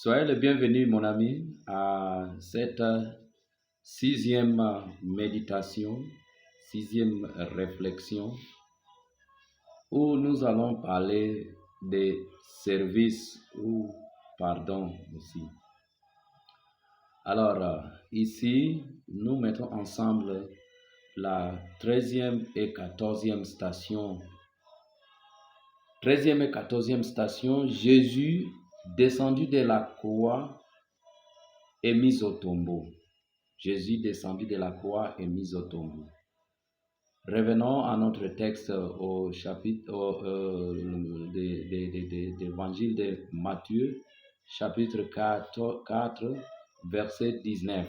Soyez le bienvenu, mon ami, à cette sixième méditation, sixième réflexion, où nous allons parler des services ou pardon aussi. Alors, ici, nous mettons ensemble la 13e et 14e station. 13e et 14e station, Jésus descendu de la croix et mis au tombeau. Jésus descendu de la croix et mis au tombeau. Revenons à notre texte au chapitre de l'évangile de Matthieu, chapitre 4, verset 19.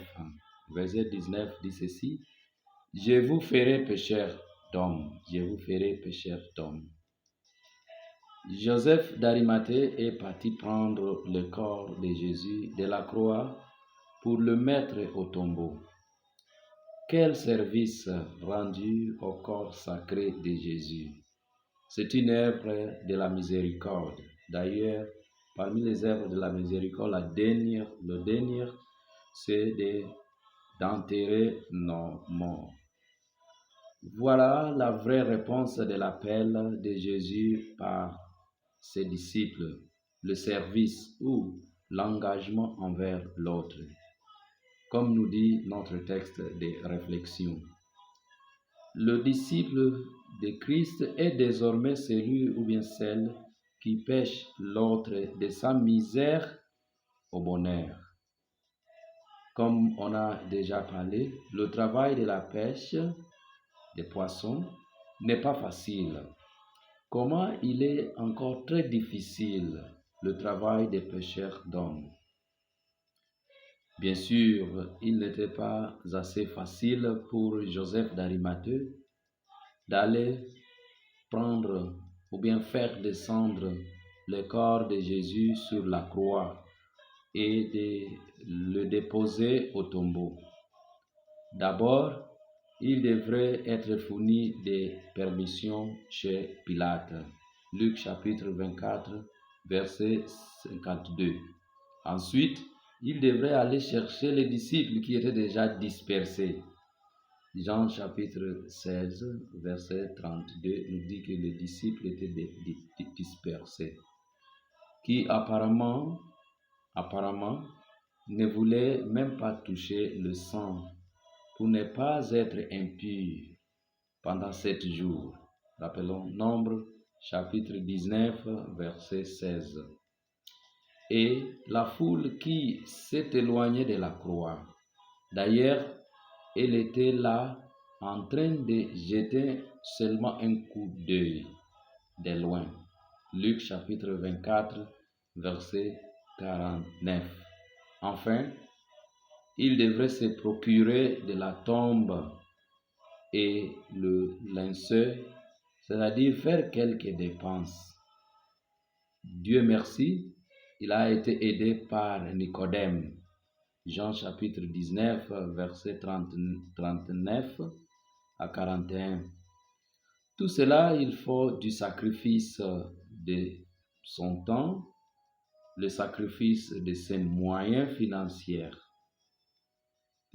Verset 19 dit ceci: Je vous ferai pécheurs d'hommes. Je vous ferai pécheurs d'hommes. Joseph d'Arimathée est parti prendre le corps de Jésus de la croix pour le mettre au tombeau. Quel service rendu au corps sacré de Jésus! C'est une œuvre de la miséricorde. D'ailleurs, parmi les œuvres de la miséricorde, le dernier, c'est d'enterrer nos morts. Voilà la vraie réponse de l'appel de Jésus par ses disciples, le service ou l'engagement envers l'autre. Comme nous dit notre texte de réflexion, le disciple de Christ est désormais celui ou bien celle qui pêche l'autre de sa misère au bonheur. Comme on a déjà parlé, le travail de la pêche des poissons n'est pas facile. Comment il est encore très difficile le travail des pêcheurs d'hommes. Bien sûr, il n'était pas assez facile pour Joseph d'Arimathée d'aller prendre ou bien faire descendre le corps de Jésus sur la croix et de le déposer au tombeau. D'abord, il devrait être fourni des permissions chez Pilate. Luc chapitre 24, verset 52. Ensuite, il devrait aller chercher les disciples qui étaient déjà dispersés. Jean chapitre 16, verset 32 nous dit que les disciples étaient dispersés, qui apparemment ne voulaient même pas toucher le sang pour ne pas être impurs pendant 7 jours. Rappelons Nombre chapitre 19, verset 16. Et la foule qui s'est éloignée de la croix. D'ailleurs, elle était là en train de jeter seulement un coup d'œil de loin. Luc chapitre 24, verset 49. Enfin, il devrait se procurer de la tombe et le linceul, c'est-à-dire faire quelques dépenses. Dieu merci, il a été aidé par Nicodème. Jean chapitre 19, verset 39 à 41. Tout cela, il faut du sacrifice de son temps, le sacrifice de ses moyens financiers,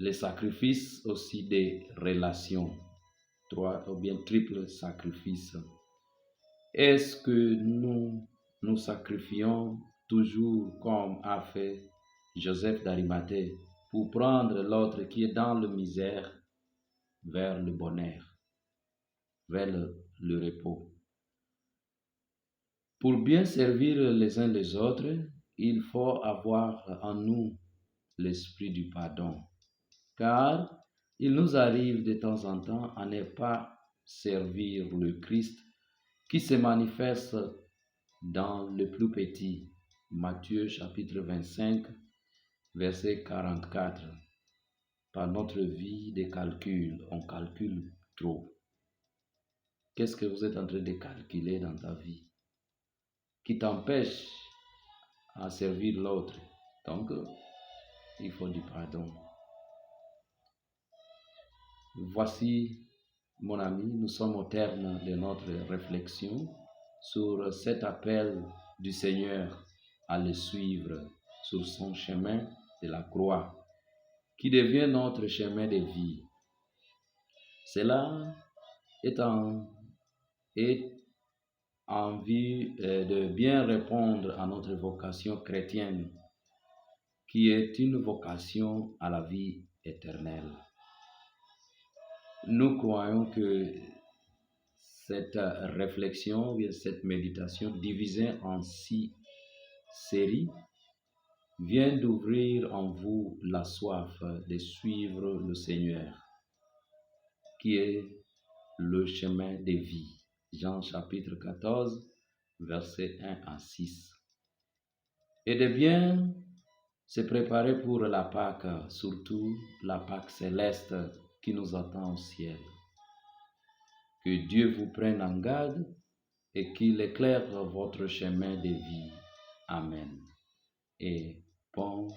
le sacrifice aussi des relations, 3 ou bien triple sacrifice. Est-ce que nous sacrifions toujours comme a fait Joseph d'Arimathée pour prendre l'autre qui est dans la misère vers le bonheur, vers le repos? Pour bien servir les uns les autres, il faut avoir en nous l'esprit du pardon, car il nous arrive de temps en temps à ne pas servir le Christ qui se manifeste dans le plus petit. Matthieu chapitre 25, verset 44. Par notre vie de calcul, on calcule trop. Qu'est-ce que vous êtes en train de calculer dans ta vie qui t'empêche à servir l'autre? Donc, il faut du pardon. Voici, mon ami, nous sommes au terme de notre réflexion sur cet appel du Seigneur à le suivre, sur son chemin de la croix, qui devient notre chemin de vie. Cela est en vue de bien répondre à notre vocation chrétienne, qui est une vocation à la vie éternelle. Nous croyons que cette réflexion, cette méditation divisée en 6 séries vient d'ouvrir en vous la soif de suivre le Seigneur, qui est le chemin de vie. Jean chapitre 14, versets 1 à 6. Et de bien se préparer pour la Pâque, surtout la Pâque céleste qui nous attend au ciel. Que Dieu vous prenne en garde et qu'il éclaire votre chemin de vie. Amen. Et bon